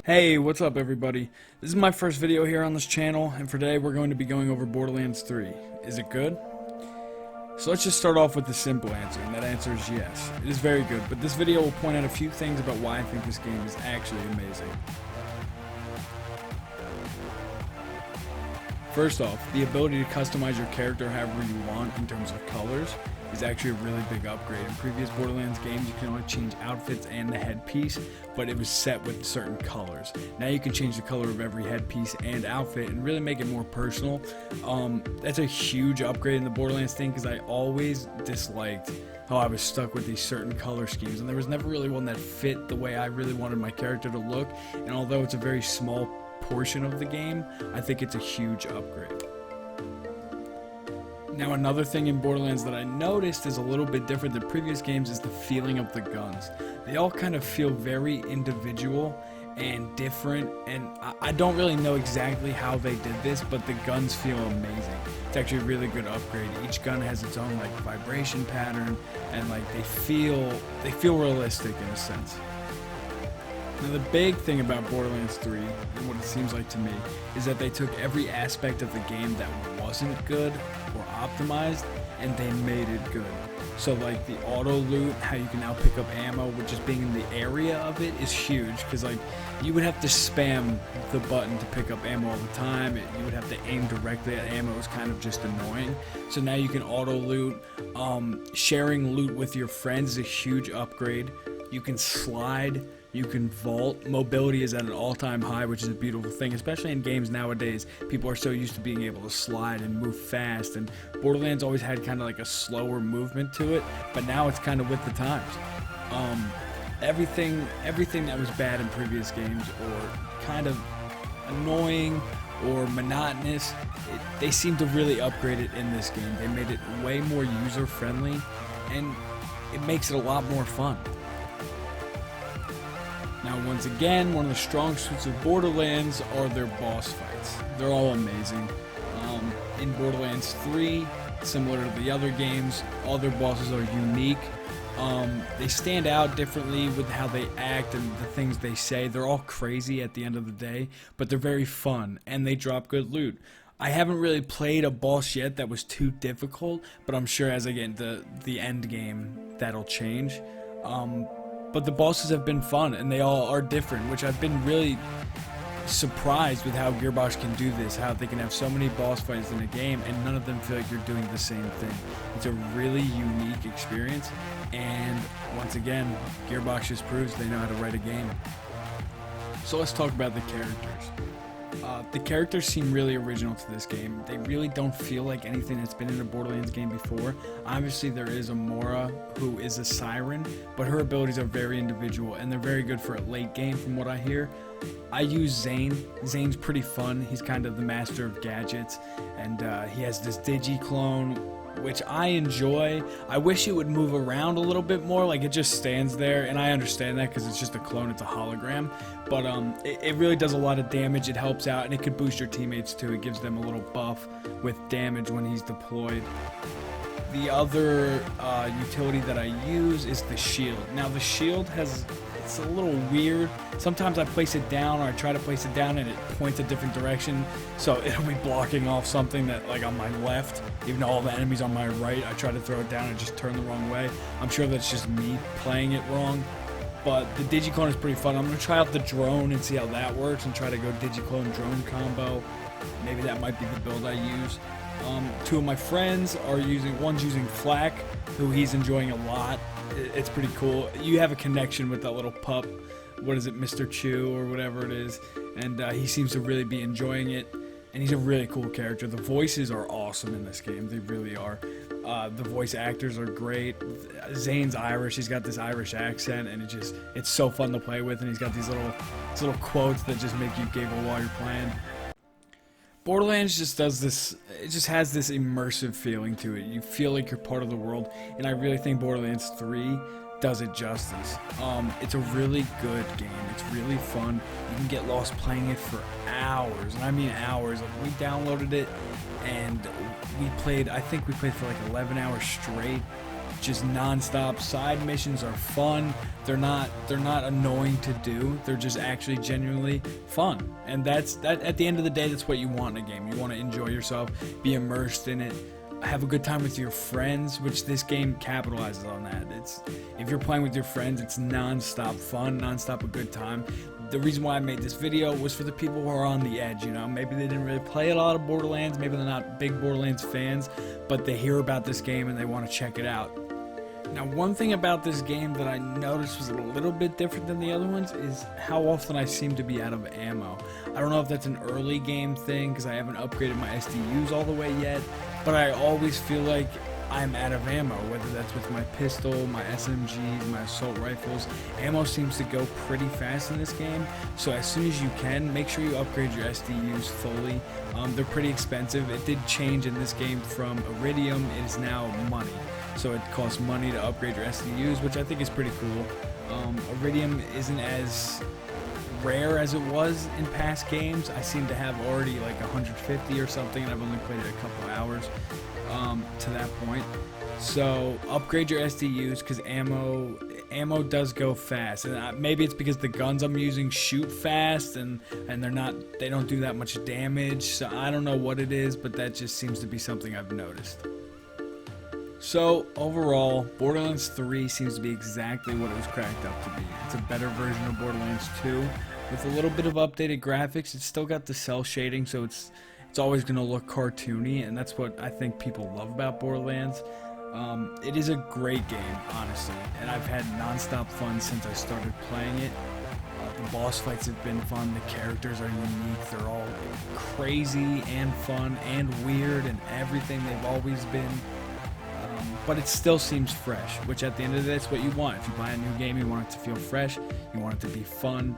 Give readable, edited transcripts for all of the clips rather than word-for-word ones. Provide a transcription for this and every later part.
Hey, what's up everybody? This is my first video here on this channel, and for today we're going to be going over Borderlands 3. Is it good? So let's just start off with the simple answer, and that answer is yes. It is very good, but this video will point out a few things about why I think this game is actually amazing. First off, the ability to customize your character however you want in terms of colors is actually a really big upgrade. In previous Borderlands games, you can only change outfits and the headpiece, but it was set with certain colors. Now you can change the color of every headpiece and outfit and really make it more personal. That's a huge upgrade in the Borderlands thing, because I always disliked how I was stuck with these certain color schemes, and there was never really one that fit the way I really wanted my character to look. And although it's a very small portion of the game, I think it's a huge upgrade. Now, another thing in Borderlands that I noticed is a little bit different than previous games is the feeling of the guns. They all kind of feel very individual and different, and I don't really know exactly how they did this, but the guns feel amazing. It's actually a really good upgrade. Each gun has its own like vibration pattern, and like they feel realistic in a sense. Now, the big thing about Borderlands 3, and what it seems like to me, is that they took every aspect of the game that wasn't good or optimized, and they made it good. So like the auto loot, how you can now pick up ammo, which is being in the area of it, is huge, because like you would have to spam the button to pick up ammo all the time. You would have to aim directly at ammo. It was kind of just annoying. So now you can auto loot. Sharing loot with your friends is a huge upgrade. You can slide. You can vault. Mobility is at an all-time high, which is a beautiful thing, especially in games nowadays. People are so used to being able to slide and move fast, and Borderlands always had kind of like a slower movement to it, but now it's kind of with the times. Everything that was bad in previous games, or kind of annoying or monotonous, they seem to really upgrade it in this game. They made it way more user-friendly, and it makes it a lot more fun. Now, once again, one of the strong suits of Borderlands are their boss fights. They're all amazing. In Borderlands 3, similar to the other games, all their bosses are unique. They stand out differently with how they act and the things they say. They're all crazy at the end of the day, but they're very fun, and they drop good loot. I haven't really played a boss yet that was too difficult, but I'm sure as I get into the end game, that'll change. But the bosses have been fun, and they all are different, which I've been really surprised with how Gearbox can do this, how they can have so many boss fights in a game and none of them feel like you're doing the same thing. It's a really unique experience, and once again, Gearbox just proves they know how to write a game. So let's talk about the characters. The characters seem really original to this game. They really don't feel like anything that's been in a Borderlands game before. Obviously, there is Amora, who is a siren, but her abilities are very individual, and they're very good for a late game from what I hear. I use Zane. Zane's pretty fun. He's kind of the master of gadgets, and he has this digi-clone, which I enjoy. I wish it would move around a little bit more, like it just stands there, and I understand that because it's just a clone, it's a hologram, but it really does a lot of damage. It helps out, and it could boost your teammates too. It gives them a little buff with damage when he's deployed. The other utility that I use is the shield. Now the shield it's a little weird. Sometimes I place it down, or I try to place it down, and it points a different direction, so it'll be blocking off something that like on my left, even though all the enemies on my right. I try to throw it down and just turn the wrong way. I'm sure that's just me playing it wrong, but the digiclone is pretty fun. I'm gonna try out the drone and see how that works, and try to go digiclone drone combo. Maybe that might be the build I use. Two of my friends are one's using Flak, who he's enjoying a lot. It's pretty cool. You have a connection with that little pup. What is it, Mr. Chew or whatever it is, and he seems to really be enjoying it, and he's a really cool character. The voices are awesome in this game. They really are. The voice actors are great. Zane's Irish. He's got this Irish accent, and it's so fun to play with, and he's got these little quotes that just make you giggle while you're playing. Borderlands just does this, it just has this immersive feeling to it. You feel like you're part of the world, and I really think Borderlands 3 does it justice. It's a really good game. It's really fun. You can get lost playing it for hours, and I mean hours. Like, we downloaded it, and I think we played for like 11 hours straight, just non-stop. Side missions are fun. They're not annoying to do. They're just actually genuinely fun. And that's at the end of the day, that's what you want in a game. You want to enjoy yourself, be immersed in it, have a good time with your friends, which this game capitalizes on that. It's, if you're playing with your friends, it's non-stop fun, non-stop a good time. The reason why I made this video was for the people who are on the edge, you know. Maybe they didn't really play a lot of Borderlands, maybe they're not big Borderlands fans, but they hear about this game and they want to check it out. Now, one thing about this game that I noticed was a little bit different than the other ones is how often I seem to be out of ammo. I don't know if that's an early game thing because I haven't upgraded my SDUs all the way yet, but I always feel like I'm out of ammo, whether that's with my pistol, my SMGs, my assault rifles. Ammo seems to go pretty fast in this game, so as soon as you can, make sure you upgrade your SDUs fully. They're pretty expensive. It did change in this game from Iridium, it is now money. So it costs money to upgrade your SDUs, which I think is pretty cool. Iridium isn't as rare as it was in past games. I seem to have already like 150 or something, and I've only played it a couple hours to that point. So upgrade your SDUs because ammo does go fast, and maybe it's because the guns I'm using shoot fast and they don't do that much damage. So I don't know what it is, but that just seems to be something I've noticed. So overall, Borderlands 3 seems to be exactly what it was cracked up to be. It's a better version of Borderlands 2 with a little bit of updated graphics. It's still got the cell shading, so it's always going to look cartoony, and that's what I think people love about Borderlands. It is a great game, honestly, and I've had non-stop fun since I started playing it. The boss fights have been fun, the characters are unique, they're all crazy and fun and weird and everything they've always been. But it still seems fresh, which at the end of the day, it's what you want. If you buy a new game, you want it to feel fresh, you want it to be fun.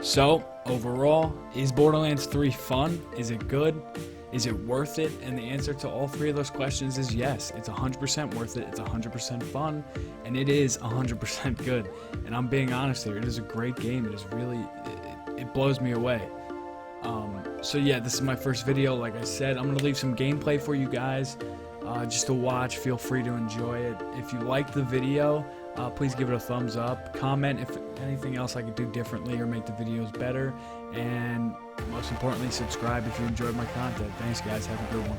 So, overall, is Borderlands 3 fun? Is it good? Is it worth it? And the answer to all three of those questions is yes. It's 100% worth it, it's 100% fun, and it is 100% good. And I'm being honest here, it is a great game. It is really, it blows me away. So yeah, this is my first video. Like I said, I'm going to leave some gameplay for you guys. Just to watch. Feel free to enjoy it. If you liked the video, please give it a thumbs up. Comment if anything else I could do differently or make the videos better. And most importantly, subscribe if you enjoyed my content. Thanks, guys. Have a good one.